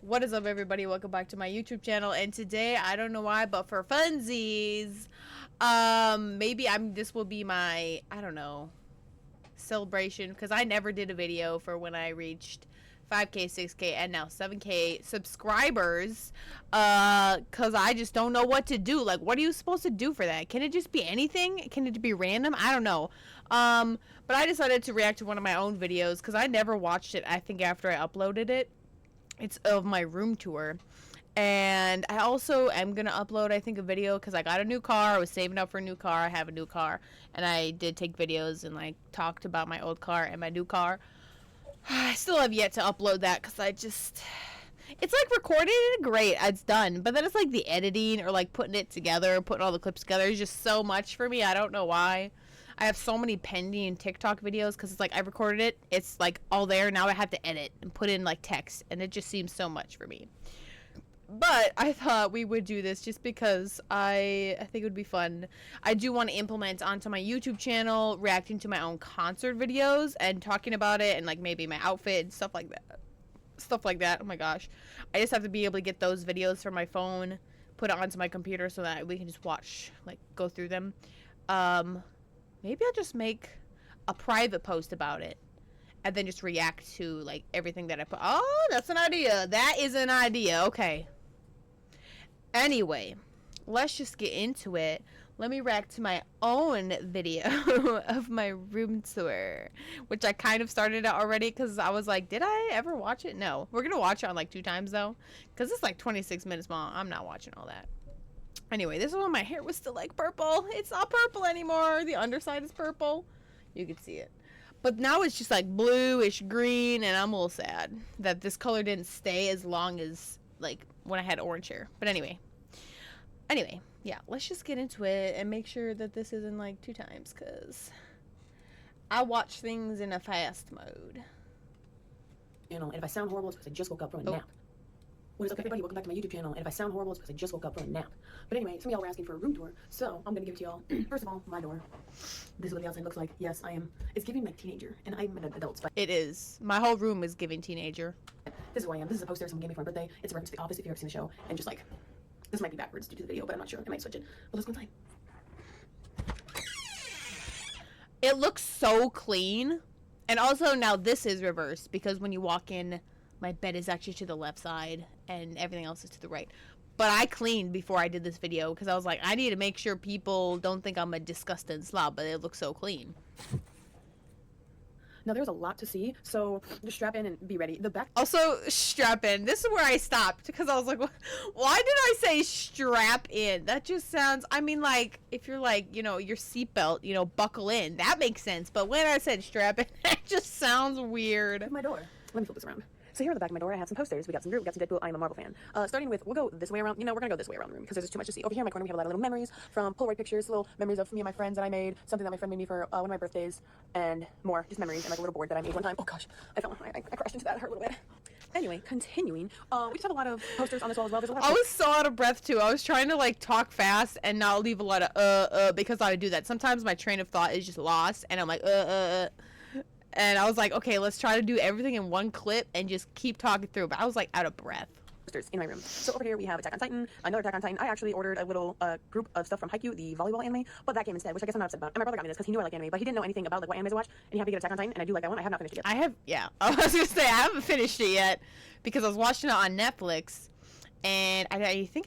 What is up, everybody? Welcome back to my YouTube channel. And today, I don't know why, but for funsies, maybe this will be my, I don't know, celebration, because I never did a video for when I reached 5K, 6K, and now 7K subscribers, because I just don't know what to do. Like, what are you supposed to do for that? Can it just be anything? Can it be random? I don't know. But I decided to react to one of my own videos, because I never watched it, I think, after I uploaded it. It's of my room tour. And I also am going to upload, I think, a video because I got a new car. I was saving up for a new car. I have a new car. And I did take videos and, like, talked about my old car and my new car. I still have yet to upload that because I just... It's, like, recorded and great. It's done. But then it's, like, the editing or, like, putting it together, putting all the clips together is just so much for me. I don't know why. I have so many pending TikTok videos because it's like I recorded it. It's like all there. Now I have to edit and put in like text, and it just seems so much for me. But I thought we would do this just because I think it would be fun. I do want to implement onto my YouTube channel, reacting to my own concert videos and talking about it and like maybe my outfit and stuff like that. Stuff like that. Oh my gosh. I just have to be able to get those videos from my phone, put it onto my computer so that we can just watch, like go through them. Maybe I'll just make a private post about it and then just react to like everything that I put. Oh, that's an idea. That is an idea. Okay. Anyway, let's just get into it. Let me react to my own video of my room tour, which I kind of started it already because I was like, did I ever watch it? No. We're going to watch it on like 2 times though because it's like 26 minutes long. I'm not watching all that. Anyway, this is when my hair was still like purple. It's not purple anymore. The underside is purple. You can see it. But now it's just like bluish green, and I'm a little sad that this color didn't stay as long as like when I had orange hair. But anyway, yeah, let's just get into it and make sure that this isn't like 2 times because I watch things in a fast mode. And if I sound horrible, it's because I just woke up from a nap. What is up, everybody? Welcome back to my YouTube channel. And if I sound horrible, it's because I just woke up from a nap. But anyway, some of y'all were asking for a room tour, so I'm gonna give it to y'all. First of all, my door. This is what the outside looks like. Yes, I am. It's giving like teenager, and I'm an adult. It is. My whole room is giving teenager. This is who I am. This is a poster someone gave me for my birthday. It's a reference to The Office if you've ever seen the show. And just like, this might be backwards due to the video, but I'm not sure. I might switch it. But let's go inside. It looks so clean. And also now this is reversed because when you walk in, my bed is actually to the left side and everything else is to the right. But I cleaned before I did this video because I was like, I need to make sure people don't think I'm a disgusting slob, but it looks so clean. Now there's a lot to see, so just strap in and be ready. The back. Also, strap in. This is where I stopped because I was like, why did I say strap in? That just sounds, I mean, like, if you're like, you know, your seatbelt, you know, buckle in. That makes sense. But when I said strap in, it just sounds weird. My door. Let me flip this around. So here on the back of my door, I have some posters. We got some Groot, we got some Deadpool. I am a Marvel fan. Starting with, we'll go this way around. You know, we're gonna go this way around the room because there's just too much to see. Over here in my corner, we have a lot of little memories from Polaroid pictures, little memories of me and my friends that I made, something that my friend made me for one of my birthdays, and more, just memories, and like a little board that I made one time. Oh gosh, I crashed into that. It hurt a little bit. Anyway, continuing, we just have a lot of posters on this wall as well. There's a lot of I was so out of breath too. I was trying to like talk fast and not leave a lot of because I would do that. Sometimes my train of thought is just lost, and I'm like And I was like, okay, let's try to do everything in one clip and just keep talking through. But I was like out of breath. Posters in my room. So over here we have Attack on Titan, another Attack on Titan. I actually ordered a little group of stuff from Haikyuu, the volleyball anime, but that game instead, which I guess I'm not upset about. And my brother got me this because he knew I like anime, but he didn't know anything about like what animes I watch, and he had to get Attack on Titan, and I do like that one. I have not finished it yet. Yeah. I was gonna say I haven't finished it yet because I was watching it on Netflix. And I think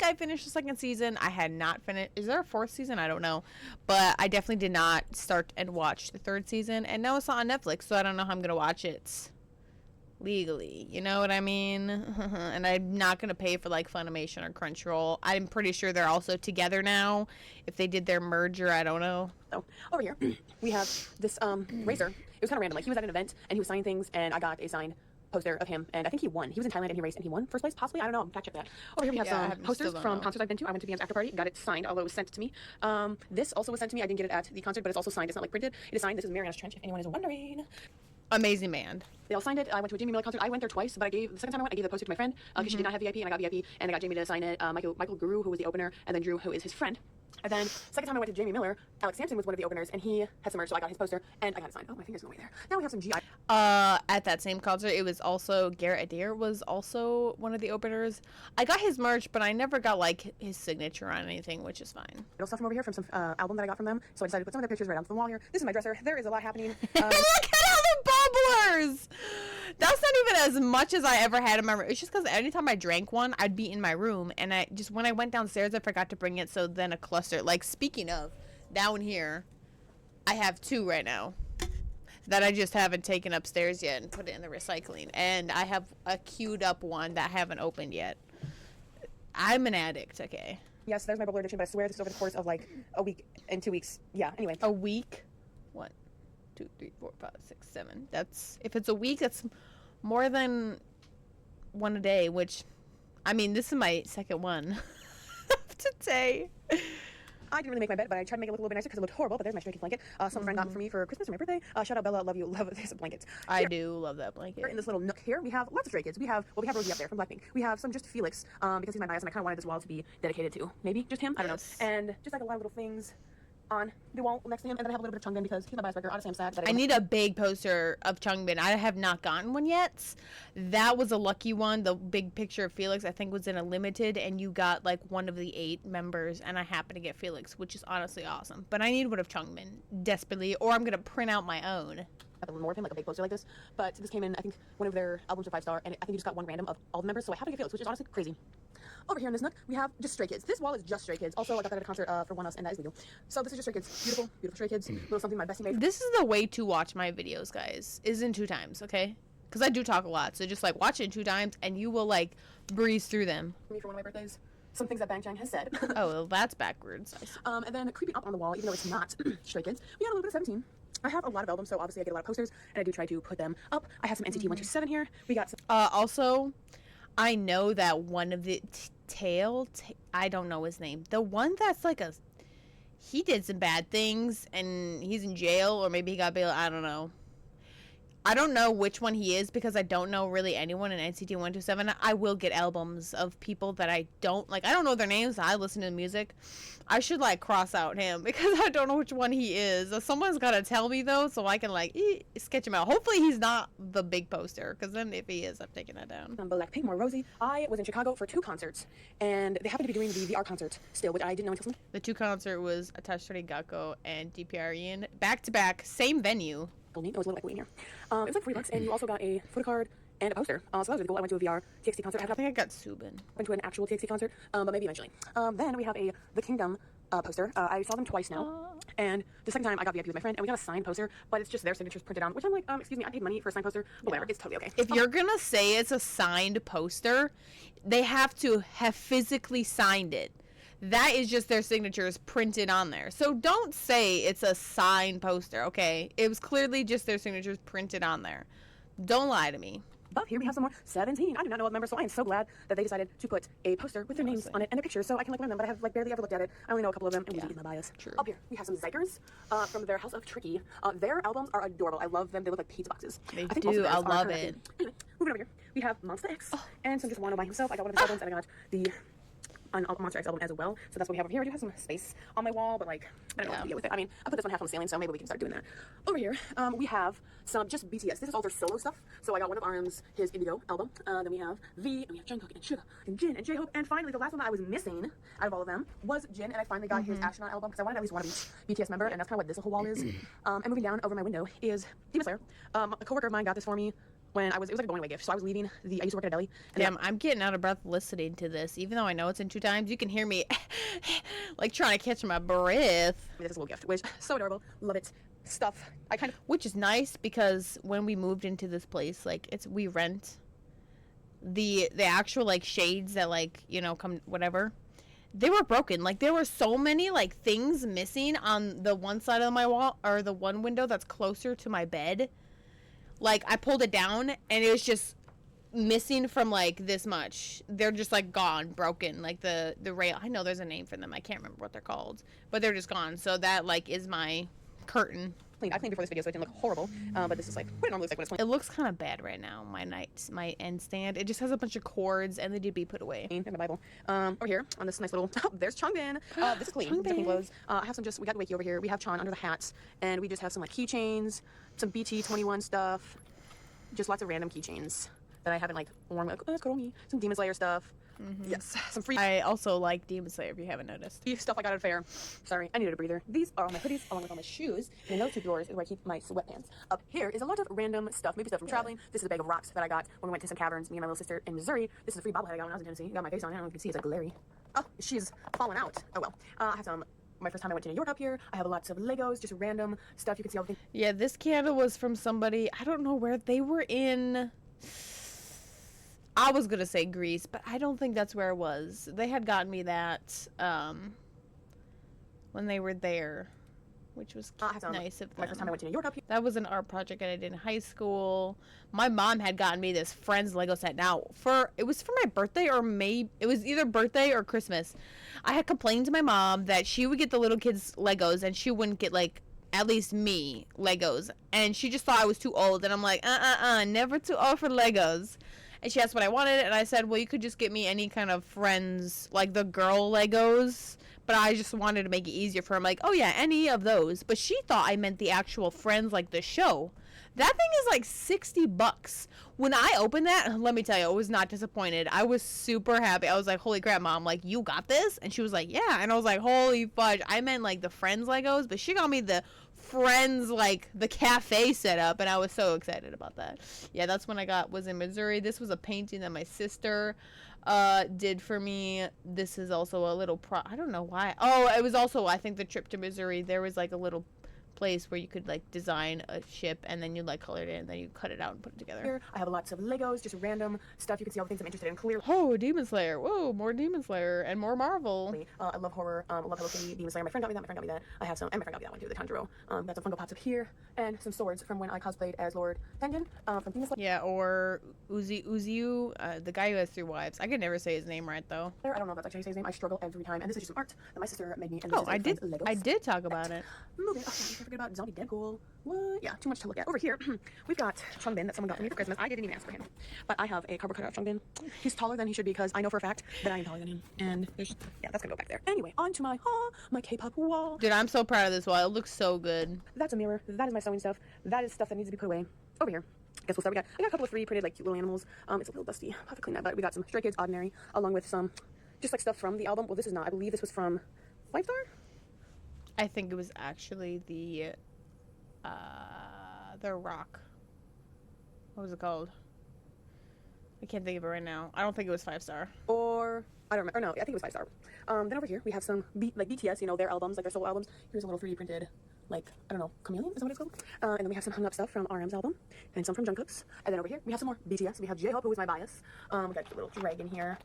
I finished the 2nd season. I had not finished. Is there a 4th season? I don't know. But I definitely did not start and watch the 3rd season. And now it's not on Netflix, so I don't know how I'm going to watch it legally. You know what I mean? And I'm not going to pay for like Funimation or Crunchyroll. I'm pretty sure they're also together now. If they did their merger, I don't know. So over here we have this racer. It was kind of random. Like he was at an event and he was signing things, and I got a signed poster of him, and I think he won. He was in Thailand and he raced and he won first place, possibly. I don't know. Fact check that. Over here we have some posters from concerts I've been to. I went to VM's after party, got it signed, although it was sent to me. This also was sent to me. I didn't get it at the concert, but it's also signed. It's not like printed. It is signed. This is Mariana's Trench, if anyone is wondering. Amazing band. They all signed it. I went to a Jamie Miller concert. I went there twice, but the second time I went, I gave the poster to my friend because she did not have VIP, and I got VIP, and I got Jamie to sign it. Michael Guru, who was the opener, and then Drew, who is his friend. And then second time I went to Jamie Miller, Alex Sampson was one of the openers, and he had some merch, so I got his poster, and I got it signed. Oh, my finger's in the way there. Now we have some GI. At that same concert, it was also Garrett Adair was also one of the openers. I got his merch, but I never got like his signature on anything, which is fine. Little stuff from over here from some album that I got from them, so I decided to put some of their pictures right onto the wall here. This is my dresser. There is a lot happening. Look at all the bubblers! That's not even as much as I ever had in my room. It's just because anytime I drank one, I'd be in my room, and I just when I went downstairs, I forgot to bring it. So then a cluster. Like speaking of, down here, I have 2 right now that I just haven't taken upstairs yet and put it in the recycling. And I have a queued up one that I haven't opened yet. I'm an addict, okay? Yes, there's my bubbler addiction, but I swear this is over the course of like a week and 2 weeks. Yeah, anyway. A week? 1, 2, 3, 4, 5, 6, 7. That's if it's a week, that's more than one a day, which I mean this is my second one today. I didn't really make my bed, but I tried to make it look a little bit nicer because it looked horrible. But there's my Stray Kids blanket. Some friend got it for me for Christmas or my birthday. Shout out Bella, love you, love this blanket. I do love that blanket. In this little nook here, we have lots of Stray Kids. We have Rosie up there from Blackpink. We have some just Felix, because he's my bias, and I kind of wanted this wall to be dedicated to maybe just him. I don't know. And just like a lot of little things on the wall next to him, and then I have a little bit of Changbin because he's my bias breaker. Honestly, I'm sad that I need a big poster of Changbin. I have not gotten one yet. That was a lucky one. The big picture of Felix, I think, was in a limited, and you got like one of the 8 members, and I happened to get Felix, which is honestly awesome. But I need one of Changbin desperately, or I'm gonna print out my own. A little more of him, like a big poster like this. But this came in, I think, one of their albums are 5-star, and I think you just got one random of all the members, so I have to get Felix, which is honestly crazy. Over here in this nook, we have just Stray Kids. This wall is just Stray Kids. Also, I got that at a concert for One Us, and that is legal. So this is just Stray Kids. Beautiful, beautiful Stray Kids. Little something my bestie made. This is the way to watch my videos, guys. Is in 2 times, okay? Because I do talk a lot, so just like watch it in 2 times, and you will like breeze through them. For me for one of my birthdays. Some things that Bang Chang has said. Oh, well, that's backwards. And then creeping up on the wall, even though it's not Stray Kids, we got a little bit of 17. I have a lot of albums, so obviously I get a lot of posters, and I do try to put them up. I have some NCT 127 here. We got some. Also, I know that one of the I don't know his name. The one that's like he did some bad things and he's in jail, or maybe he got bail. I don't know. I don't know which one he is because I don't know really anyone in NCT 127. I will get albums of people that I don't like. I don't know their names. I listen to the music. I should like cross out him because I don't know which one he is. Someone's got to tell me though, so I can like sketch him out. Hopefully he's not the big poster, because then if he is, I'm taking that down. Blackpink, more Rosie. I was in Chicago for 2 concerts, and they happened to be doing the VR concert still, which I didn't know until Sunday. The 2 concert was Atashi Gakko and DPR Ian, back to back, same venue. It was a little echoey in here. It was like $3, and you also got a photo card and a poster. So that was really cool. I went to a VR TXT concert. I think I got Subin. Went to an actual TXT concert, but maybe eventually. Then we have a The Kingdom poster. I saw them twice now, and the second time I got VIP with my friend, and we got a signed poster, but it's just their signatures printed on, which I'm like, excuse me, I paid money for a signed poster, but whatever, it's totally okay. If you're gonna say it's a signed poster, they have to have physically signed it. That is just their signatures printed on there. So don't say it's a signed poster, okay? It was clearly just their signatures printed on there. Don't lie to me. But here we have some more 17. I do not know what members, so I am so glad that they decided to put a poster with their names on it and their pictures, so I can like learn them. But I have like barely ever looked at it. I only know a couple of them, and we get my bias. True. Up here we have some Zykers from their House of Tricky. Their albums are adorable. I love them. They look like pizza boxes. They do. I love it. Anyway, moving over here, we have Monsta X and some just Wano by himself. I got one of his albums, and I got the Monsta X album as well. So that's what we have over here. I do have some space on my wall, but like I don't know what to do with it. I mean, I put this one half on the ceiling, so maybe we can start doing that. Over here, we have some just BTS. This is all their solo stuff. So I got one of RM's his Indigo album. Then we have V, and we have Jungkook and Suga and Jin and J-Hope. And finally, the last one that I was missing out of all of them was Jin, and I finally got his Astronaut album because I wanted at least one of each BTS member, and that's kind of what this whole wall is. And moving down over my window is Demon Slayer. A coworker of mine got this for me when it was like a going away gift. So I was leaving I used to work at a deli. And Damn, I'm getting out of breath listening to this. Even though I know it's in 2 times, you can hear me like trying to catch my breath. This is a little gift, which so adorable. Love it. Stuff. I kind of. Which is nice because when we moved into this place, like we rent the actual like shades that like, you know, come whatever. They were broken. Like there were so many like things missing on the one side of my wall, or the one window that's closer to my bed. Like, I pulled it down, and it was just missing from, like, this much. They're just, like, gone, broken. Like, the rail. I know there's a name for them. I can't remember what they're called. But they're just gone. So that, like, is my curtain. cleaned. I cleaned before this video, so it didn't look horrible. But this is like what it normally looks like when it's clean. It looks kind of bad right now. My end stand. It just has a bunch of cords, and they did be put away. In my Bible. Over here on this nice little. Oh, there's Changbin. This is clean. Changbin. Definitely clothes. I have some we got Wakey over here. We have Chan under the hats, and we just have some like keychains, some BT21 stuff, just lots of random keychains that I haven't like worn. Like, oh, that's cool, me. Some Demon Slayer stuff. Yes, some free I also like Demon Slayer, if you haven't noticed. stuff I got at a fair. Sorry, I needed a breather. These are all my hoodies, along with all my shoes. And in those two drawers is where I keep my sweatpants. Up here is a lot of random stuff, maybe stuff from traveling. This is a bag of rocks that I got when we went to some caverns, me and my little sister in Missouri. This is a free bobblehead I got when I was in Tennessee. Got my face on it. I don't know if you can see, it's like glary. Oh, she's fallen out. Oh well. I have some. My first time I went to New York up here. I have lots of Legos, just random stuff. You can see all the things. Yeah, this candle was from somebody. I don't know where they were in. I was gonna say Greece, but I don't think that's where it was. They had gotten me that when they were there, which was nice of them. My first time I went to New York up here. That was an art project that I did in high school. My mom had gotten me this Friends Lego set. Now, it was for my birthday, or maybe it was either birthday or Christmas. I had complained to my mom that she would get the little kids Legos and she wouldn't get like at least me Legos, and she just thought I was too old. And I'm like, never too old for Legos. And she asked what I wanted, and I said, well, you could just get me any kind of Friends, like the girl Legos. But I just wanted to make it easier for him. Like, oh yeah, any of those. But she thought I meant the actual Friends, like the show. That thing is like $60. When I opened that, let me tell you, I was not disappointed. I was super happy. I was like, holy crap, Mom, like, you got this? And she was like, yeah. And I was like, holy fudge. I meant like the Friends Legos, but she got me the Friends, like the cafe setup, and I was so excited about that. Yeah, that's when was in Missouri. This was a painting that my sister did for me. This is also a little I don't know why. Oh, it was also, I think, the trip to Missouri. There was like a little place where you could like design a ship, and then you like color it in, and then you cut it out and put it together. Here, I have lots of Legos, just random stuff. You can see all the things I'm interested in. Clearly. Oh, Demon Slayer. Whoa, more Demon Slayer and more Marvel. I love horror. I love Hello Kitty, Demon Slayer. My friend got me that. I have some, and my friend got me that one too, the Tanjiro. Got some Funko Pops up here, and some swords from when I cosplayed as Lord Tengen from Demon Slayer. Yeah, or Uziu, the guy who has 3 wives. I could never say his name right though. I don't know if that's actually his name. I struggle every time. And this is just some art that my sister made me. And I did talk about it. Moving. Oh, I forget about Zombie Deadpool. What? Yeah, too much to look at. Over here, we've got Changbin that someone got for me for Christmas. I didn't even ask for him, but I have a cardboard cutout of Changbin. He's taller than he should be because I know for a fact that I am taller than him. And there's, yeah, that's gonna go back there. Anyway, on to my K-pop wall. Dude, I'm so proud of this wall. It looks so good. That's a mirror. That is my sewing stuff. That is stuff that needs to be put away. Over here. Guess we'll start. I got a couple of 3D printed like cute little animals. It's a little dusty. I'll have to clean that. But we got some Stray Kids Ordinary, along with some just like stuff from the album. Well, this is not. I believe this was from Five Star. I think it was actually the Rock. What was it called? I can't think of it right now. I don't think it was 5 Star. Or I don't remember. Or no, I think it was 5 Star. Then over here we have some like BTS, you know, their albums, like their solo albums. Here's a little 3D printed, like, I don't know, Chameleon is what it's called. And then we have some hung up stuff from RM's album, and some from Jungkook's. And then over here we have some more BTS. We have J-Hope, who is my bias. We got a little dragon here.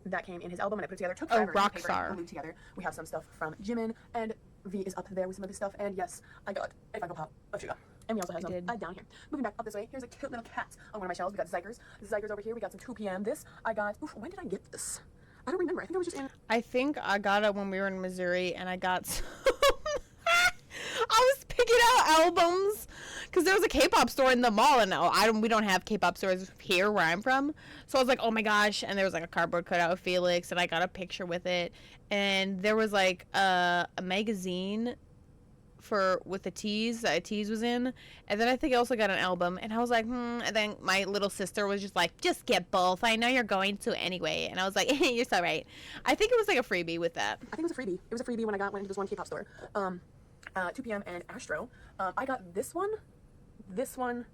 That came in his album, and I put it together. Took forever. Rockstar. Glued together. We have some stuff from Jimin, and V is up there with some of his stuff. And yes, I got a Funko Pop of Suga. And we also have some down here. Moving back up this way, here's a cute little cat on one of my shelves. We got Zygers. Zygers over here. We got some 2 p.m. This I got. Oof, when did I get this? I don't remember. I think I was just in. I think I got it when we were in Missouri, and I got some. I was picking out albums because there was a K-pop store in the mall, and we don't have K-pop stores here where I'm from. So I was like, oh my gosh! And there was like a cardboard cutout of Felix, and I got a picture with it. And there was like a magazine with the tease that a tease was in, and then I think I also got an album, and I was like, and then my little sister was just like, just get both, I know you're going to anyway, and I was like, you're so right. I think it was like a freebie with that. I think it was a freebie. It was a freebie when I went into this one K-pop store. 2 p.m. and Astro. I got this one,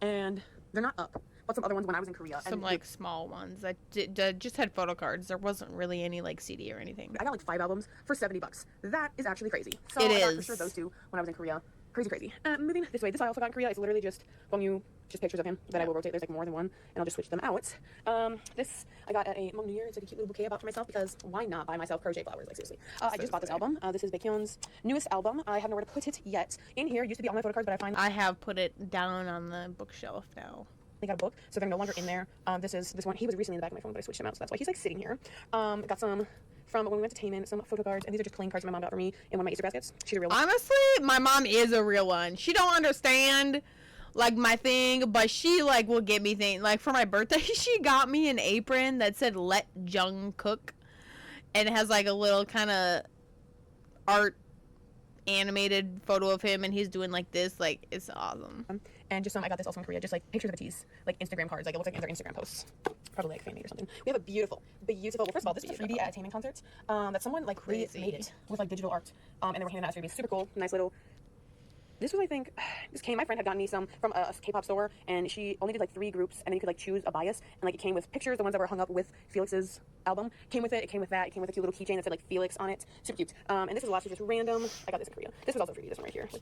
and they're not up. But some other ones when I was in Korea. Some like small ones that just had photo cards. There wasn't really any like CD or anything. I got like 5 albums for $70. That is actually crazy. So it I got is. for sure those 2 when I was in Korea. Crazy. Moving this way. This I also got in Korea. It's literally just just pictures of him that I will rotate. There's like more than one, and I'll just switch them out. This I got at a Hmong New Year. It's like a cute little bouquet I bought for myself because why not buy myself crochet flowers? Like seriously. I just bought this album. This is Baekhyun's newest album. I have nowhere to put it yet. In here used to be all my photo cards, but I have put it down on the bookshelf now. They got a book, so they're no longer in there. This one. He was recently in the back of my phone, but I switched him out, so that's why he's like sitting here. Got some from when we went to Taman, some photo cards, and these are just playing cards my mom got for me in one of my Easter baskets. She's a real one. Honestly, my mom is a real one. She don't understand like my thing, but she like will get me things. Like for my birthday, she got me an apron that said "Let Jung Cook," and it has like a little kind of art animated photo of him, and he's doing like this. Like it's awesome. And just I got this also in Korea, just like pictures of Ateez, like Instagram cards, like it looks like their Instagram posts. Probably like fan made or something. We have a beautiful, well, first of all, this is a freebie at Taman concerts. That someone like made it with like digital art, and they were handing out as freebies. Super cool, nice little. This was, I think, my friend had gotten me some from a K-pop store, and she only did like 3 groups, and then you could like choose a bias, and like it came with pictures, the ones that were hung up with Felix's album, came with it came with that, it came with a cute little keychain that said like Felix on it, super cute. And this was lastly just random, I got this in Korea. This was also freebie, this one right here, with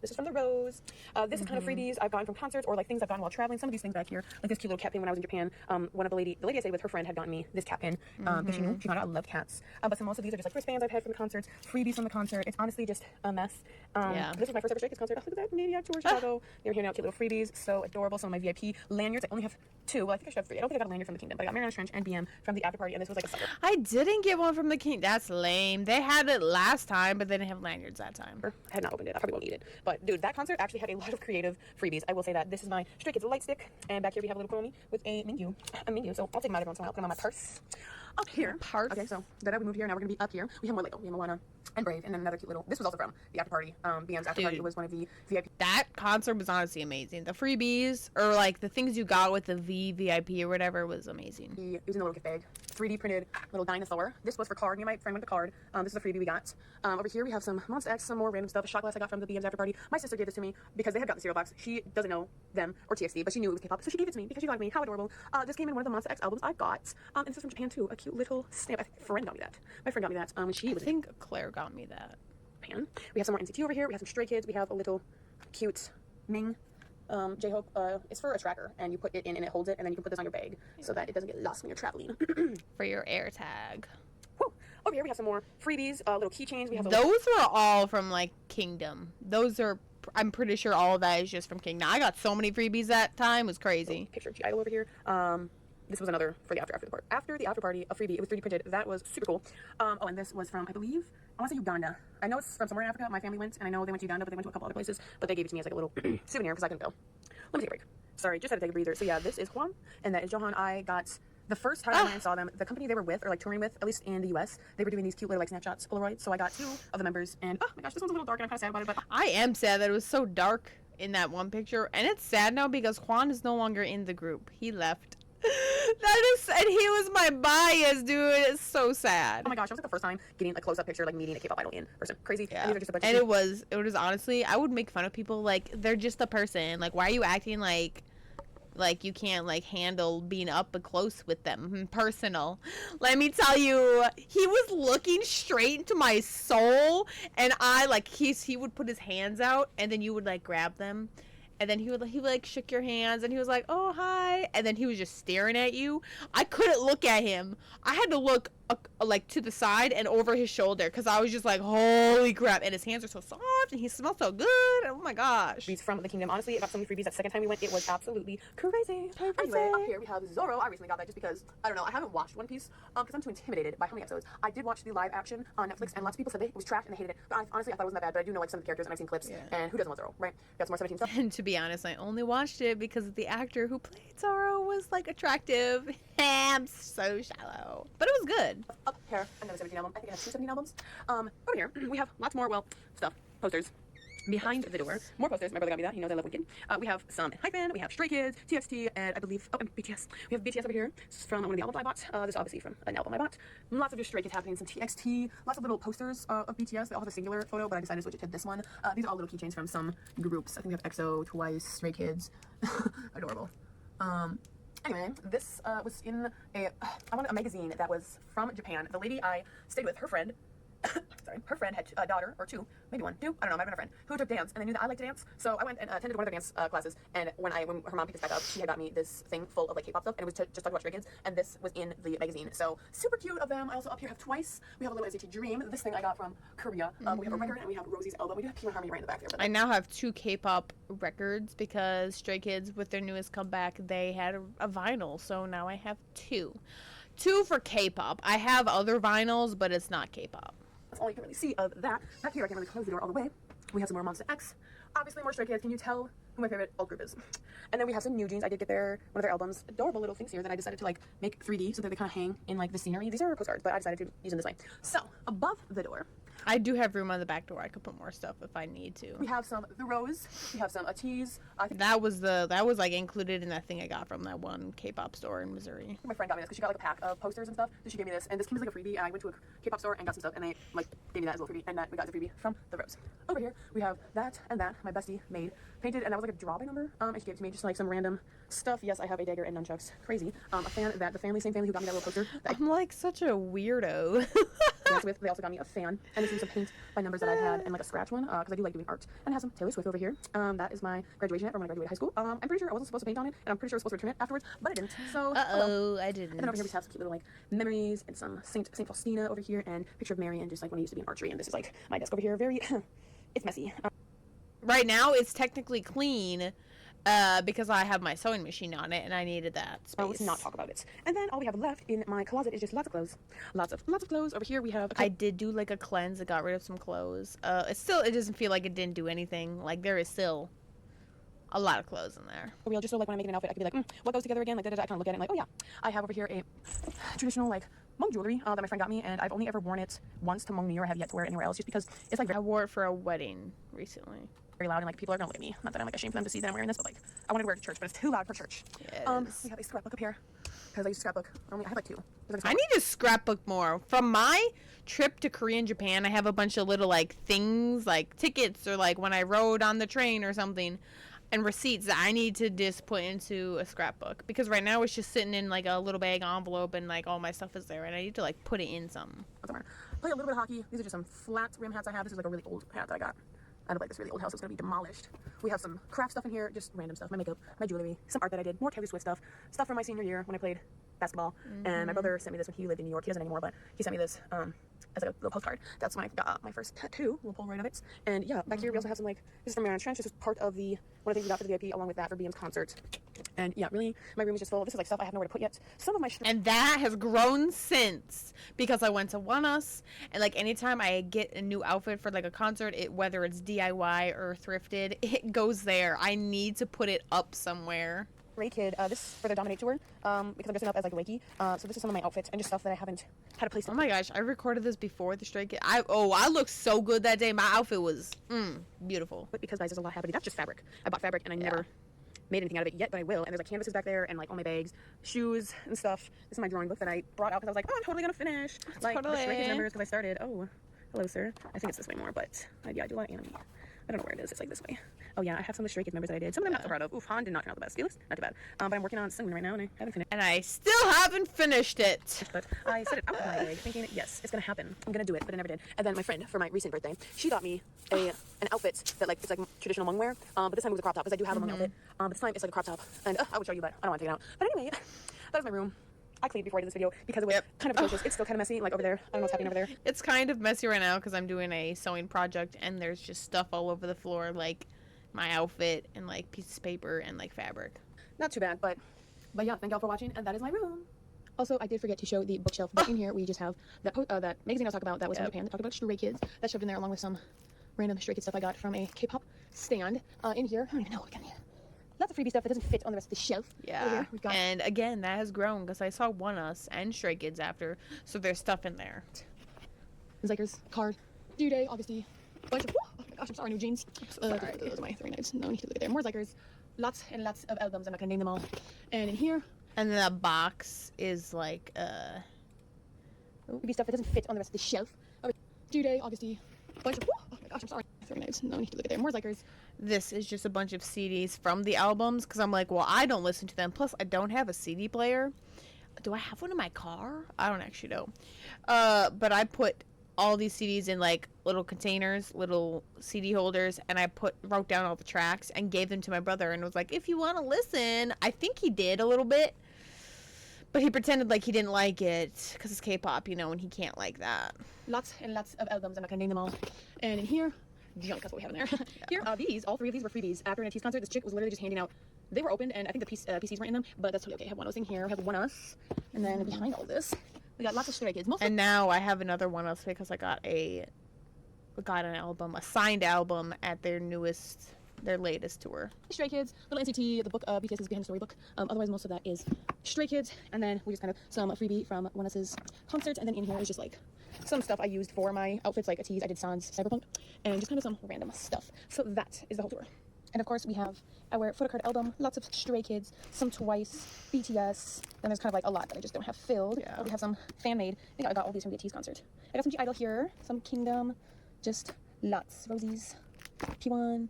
this is from the Rose. This is kind of freebies I've gotten from concerts, or like things I've gotten while traveling, some of these things back here, like this cute little cat pin when I was in Japan. One of the lady I stayed with, her friend had gotten me this cat pin, because she knew, she found out I love cats. But some most of these are just like wristbands I've had from the concerts, freebies from the concert, it's honestly just a mess. This was my first ever Stray Kids concert. Oh, look at that, Maniac Tour Chicago. They were handing out cute little freebies, so adorable. Some of my VIP lanyards. I only have 2. Well, I think I should have 3. I don't think I got a lanyard from the Kingdom, but I got Mariana Trench and BM from the after party, and this was like a sucker. I didn't get one from the King. That's lame. They had it last time, but they didn't have lanyards that time. I had not opened it. I probably won't need it. But dude, that concert actually had a lot of creative freebies. I will say that. This is my Stray Kids light stick, and back here we have a little pony with a Mingyu. So I'll take them out every once in a while. I'll put them on my purse. Up here. Purse. Okay, so then I would move here. Now we're gonna be up here. We have more Lego. We have Moana and Brave, and then another cute little. This was also from the after party. BM's after party. It was one of the VIP. That concert was honestly amazing. The freebies, or like the things you got with the VIP or whatever, was amazing. It was in a little gift bag. 3D printed little dinosaur. This was for card. Me and my friend went to card. This is a freebie we got. Over here we have some Monster X, some more random stuff. A shot glass I got from the BM's after party. My sister gave this to me because they had got the cereal box. She doesn't know them or TXT, but she knew it was K-pop, so she gave it to me because she liked me. How adorable. This came in one of the Monster X albums I got. And this is from Japan too. A cute little stamp. I think a friend got me that. My friend got me that. When she was I think Claire got me that. Japan. We have some more NCT over here. We have some Stray Kids. We have a little cute Ming. J-Hope, it's for a tracker, and you put it in and it holds it, and then you can put this on your bag so that it doesn't get lost when you're traveling. For your air tag. Woo. Over here we have some more freebies, little keychains. We have those were all from like Kingdom. Those are, I'm pretty sure all of that is just from Kingdom. I got so many freebies that time, it was crazy. Picture of G-Idol over here. This was another for the after the after party, a freebie. It was 3D printed. That was super cool. And this was from, I believe, I want to say Uganda. I know it's from somewhere in Africa. My family went, and I know they went to Uganda, but they went to a couple other places. But they gave it to me as like a little souvenir because I couldn't go. Let me take a break. Sorry, just had to take a breather. So yeah, this is Juan, and that is Johan. I got the first time I saw them, the company they were with, or like touring with, at least in the US, they were doing these cute little like snapshots, Polaroids. So I got 2 of the members, and oh my gosh, this one's a little dark, and I'm kind of sad about it. But I am sad that it was so dark in that one picture, and it's sad now because Juan is no longer in the group. He left. That is, and he was my bias, dude. It's so sad. Oh my gosh, it was like the first time getting a close-up picture, like meeting a K-pop idol in person. Crazy. Yeah. And these are just a bunch and of it was honestly, I would make fun of people like they're just a person. Like, why are you acting like you can't like handle being up and close with them? Personal. Let me tell you, he was looking straight into my soul, and I like he would put his hands out, and then you would like grab them. And then he would like shook your hands, and he was like, "Oh, hi," and then he was just staring at you. I couldn't look at him. I had to look like to the side and over his shoulder because I was just like, "Holy crap!" And his hands are so soft, and he smells so good. Oh my gosh! Freebies from the Kingdom. Honestly, I got so many freebies. That second time we went, it was absolutely crazy. Anyway, up here we have Zoro. I recently got that just because I don't know. I haven't watched One Piece because I'm too intimidated by how many episodes. I did watch the live action on Netflix, and lots of people said it was trash and they hated it. But honestly, I thought it wasn't that bad. But I do know like some of the characters, and I've seen clips. Yeah. And who doesn't want Zoro, right? Got some more 17 stuff. And to be honest, I only watched it because the actor who played Zoro was like attractive. I'm so shallow, but it was good. Up here, another 17 album. I think I have 2 17 albums. Over here we have lots more stuff, posters. Behind the door, more posters. My brother got me that. He knows I love Wicked. We have some Hypen. We have Stray Kids, TXT, and I believe and BTS. We have BTS over here. This is from one of the albums I bought. This is obviously from an album I bought. Lots of just Stray Kids happening. Some TXT. Lots of little posters of BTS. They all have a singular photo, but I decided to switch it to this one. These are all little keychains from some groups. I think we have EXO, Twice, Stray Kids. Adorable. Anyway, this was in a magazine that was from Japan. The lady I stayed with, her friend. Her friend had a daughter, or 2, maybe 1, 2, I don't know, might have been a friend, who took dance, and they knew that I liked to dance, so I went and attended one of their dance classes, and when her mom picked us back up, she had got me this thing full of like K-pop stuff, and it was just talking about Stray Kids, and this was in the magazine, so super cute of them. I also up here have Twice. We have a little NCT Dream. This thing I got from Korea. We have a record, and we have Rosie's album. We do have Pima Harmony right in the back there. But I now have 2 K-pop records because Stray Kids, with their newest comeback, they had a vinyl, so now I have 2. 2 for K-pop. I have other vinyls, but it's not K-pop. That's all you can really see of that. Back here, I can't really close the door all the way. We have some more Monsta X. Obviously, more Stray Kids. Can you tell who my favorite alt group is? And then we have some New Jeans. I did get one of their albums. Adorable little things here that I decided to like make 3D so that they kind of hang in like the scenery. These are postcards, but I decided to use them this way. So above the door, I do have room on the back door. I could put more stuff if I need to. we have some The Rose. We have some tees. That was like included in that thing I got from that one K-pop store in Missouri. My friend got me this because she got like a pack of posters and stuff. So she gave me this, and this came as like a freebie. And I went to a K-pop store and got some stuff, and they like gave me that as a little freebie, and that we got the freebie from The Rose. Over here we have that and that my bestie made, painted, and that was like a drawing number. And she gave it to me just like some random stuff. Yes, I have a dagger and nunchucks. Crazy. A fan that the same family who got me that little poster. That I'm like such a weirdo. I with. They also got me a fan, and this is some paint by numbers that I had, and like a scratch one, because I do like doing art. And it has some Taylor Swift over here. That is my graduation hat from when I graduated high school. I'm pretty sure I wasn't supposed to paint on it, and I'm pretty sure I was supposed to return it afterwards, but I didn't. So, I didn't. And then over here we have some cute little like memories and some Saint Faustina over here, and picture of Mary, and just like when I used to be in archery. And this is like my desk over here. Very, it's messy. Right now, it's technically clean. Because I have my sewing machine on it and I needed that space. Let's not talk about it. And then all we have left in my closet is just lots of clothes. Lots of clothes. Over here we have I did do like a cleanse. I got rid of some clothes. It doesn't feel like it didn't do anything. Like there is still a lot of clothes in there. Real, just so like when I'm making an outfit, I can be like, what goes together again? Like I kind of look at it and like, oh yeah. I have over here a traditional like Hmong jewelry that my friend got me, and I've only ever worn it once to Hmong New Year. I have yet to wear it anywhere else, just because it's like I wore it for a wedding recently. Very loud, and like people are gonna look at me. Not that I'm like ashamed for them to see that I'm wearing this, but like I wanted to wear it to church, but it's too loud for church. Yeah, we have a scrapbook up here because I used to scrapbook. I have like 2. I need to scrapbook more. From my trip to Korea and Japan, I have a bunch of little like things like tickets or like when I rode on the train or something, and receipts that I need to just put into a scrapbook, because right now it's just sitting in like a little bag envelope and like all my stuff is there, and I need to like put it in something. Play a little bit of hockey. These are just some flat rim hats I have. This is like a really old hat that I got out of like this really old house. It's gonna be demolished. We have some craft stuff in here, just random stuff, my makeup, my jewelry, some art that I did, more Taylor Swift stuff from my senior year when I played basketball. And my brother sent me this when he lived in New York. He doesn't anymore, but he sent me this as like a little postcard. That's when I got my first tattoo, little Polaroid of it. And yeah, back here we also have some like, this is from Mariana Trench. This is part of one of the things we got for the VIP along with that for BM's concert. And yeah, really, my room is just full. This is like stuff I have nowhere to put yet. Some of my and that has grown since, because I went to One Us, and like anytime I get a new outfit for like a concert, whether it's DIY or thrifted, it goes there. I need to put it up somewhere. Stray Kid, this is for the Dominate tour, because I'm dressing up as like Reiki. So this is some of my outfits and just stuff that I haven't had a place to. Oh my gosh, I recorded this before the Stray Kid. I looked so good that day. My outfit was beautiful. But because guys, there's a lot happening. That's just fabric. I bought fabric and I never made anything out of it yet, but I will. And there's like canvases back there and like all my bags, shoes and stuff. This is my drawing book that I brought out because I was like, oh, I'm totally gonna finish. Like the Stray Kids members, because I started. Oh, hello, sir. I think it's this way more, but yeah, I do a lot of anime. I don't know where it is. It's like this way. Oh yeah, I have some of the Stray Kids members that I did. Some of them I'm not so proud of. Oof, Han did not turn out the best. Felix, not too bad. But I'm working on Sungmin right now, and I haven't finished. And I still haven't finished it. But I set it out my way, thinking, yes, it's gonna happen. I'm gonna do it, but I never did. And then my friend, for my recent birthday, she got me an outfit that like it's like traditional Hmong wear. But this time it was a crop top, because I do have a Hmong outfit. But this time it's like a crop top, and I would show you, but I don't want to take it out. But anyway, that was my room. I cleaned before I did this video because it was kind of atrocious. It's still kind of messy, like over there. I don't know what's happening over there. It's kind of messy right now because I'm doing a sewing project and there's just stuff all over the floor, like my outfit and like pieces of paper and like fabric. Not too bad, but yeah, thank y'all for watching, and that is my room. Also, I did forget to show the bookshelf, but in here we just have that magazine I was talking about that was in Japan that talked about Stray Kids. That's shoved in there along with some random Stray Kids stuff I got from a K-pop stand. In here, I don't even know what I got in here. Lots of freebie stuff that doesn't fit on the rest of the shelf. Yeah, and again, that has grown because I saw One Us and Stray Kids after, so there's stuff in there. Zikers card, due day, obviously. Bunch of, oh my gosh, I'm sorry, New Jeans. Those are my 3 knives. No need to look at there. More Zikers, lots and lots of albums. I'm not gonna name them all. And in here, and the box is like freebie stuff that doesn't fit on the rest of the shelf. Due day, obviously. Bunch of, oh my gosh, I'm sorry. 3 knives. No need to look at there. More Zikers. This is just a bunch of CDs from the albums because I'm like, well, I don't listen to them. Plus, I don't have a CD player. Do I have one in my car? I don't actually know. But I put all these CDs in like little containers, little CD holders, and I wrote down all the tracks and gave them to my brother and was like, if you want to listen. I think he did a little bit, but he pretended like he didn't like it because it's K-pop, you know, and he can't like that. Lots and lots of albums. I'm not gonna name them all. And in here, junk. That's what we have in there. Here, these, all 3 of these were freebies. After an Tease concert, this chick was literally just handing out. They were opened, and I think the PCs weren't in them, but that's totally okay. I have One Us in here. I have One Us, and then behind all this, we got lots of Stray Kids. Mostly. And now I have another One Us because I got an album, a signed album at their latest tour. Stray Kids, little NCT, the book, BTS's Behind the Story book. Otherwise, most of that is Stray Kids, and then we just kind of some freebie from One Us's concert, and then in here is just like some stuff I used for my outfits, like a tease I did sans Cyberpunk, and just kind of some random stuff. So that is the whole tour. And of course, we have our photocard album, lots of Stray Kids, some Twice, BTS. Then there's kind of like a lot that I just don't have filled. Yeah. But we have some fan made. I think I got all these from the Tease concert. I got some G-Idol here, some Kingdom, just lots. Rosie's, P1,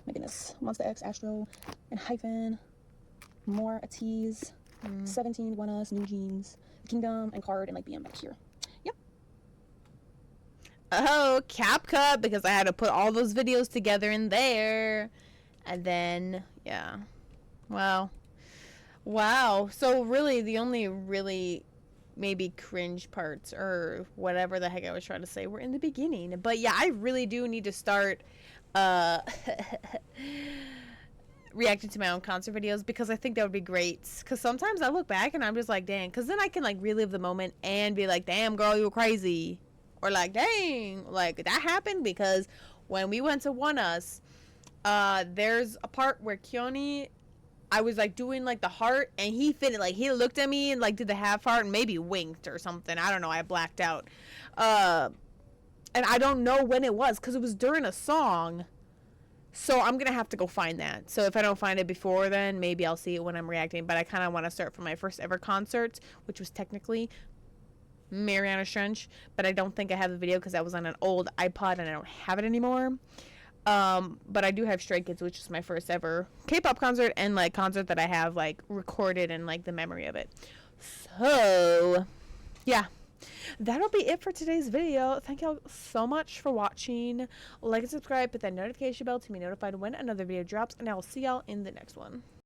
my goodness, Monsta X, Astro, and Hyphen, more a Tease, 17, One Us, New Jeans, Kingdom, and Card, and like BM back here. Yep. Oh, CapCut, because I had to put all those videos together in there. And then, yeah. Wow. So really, the only really maybe cringe parts or whatever the heck I was trying to say were in the beginning. But yeah, I really do need to start reacting to my own concert videos, because I think that would be great. Because sometimes I look back and I'm just like, dang. Because then I can like relive the moment and be like, damn, girl, you were crazy. Or like, dang, like that happened. Because when we went to One Us, there's a part where Keone, I was like doing like the heart, and he looked at me and like did the half heart and maybe winked or something. I don't know. I blacked out. And I don't know when it was, because it was during a song. So I'm going to have to go find that. So if I don't find it before then, maybe I'll see it when I'm reacting. But I kind of want to start from my first ever concert, which was technically Mariana Trench. But I don't think I have the video because that was on an old iPod and I don't have it anymore. But I do have Stray Kids, which is my first ever K-pop concert and like concert that I have like recorded and like the memory of it. So, yeah. That'll be it for today's video. Thank y'all so much for watching. Like and subscribe, hit that notification bell to be notified when another video drops, and I will see y'all in the next one.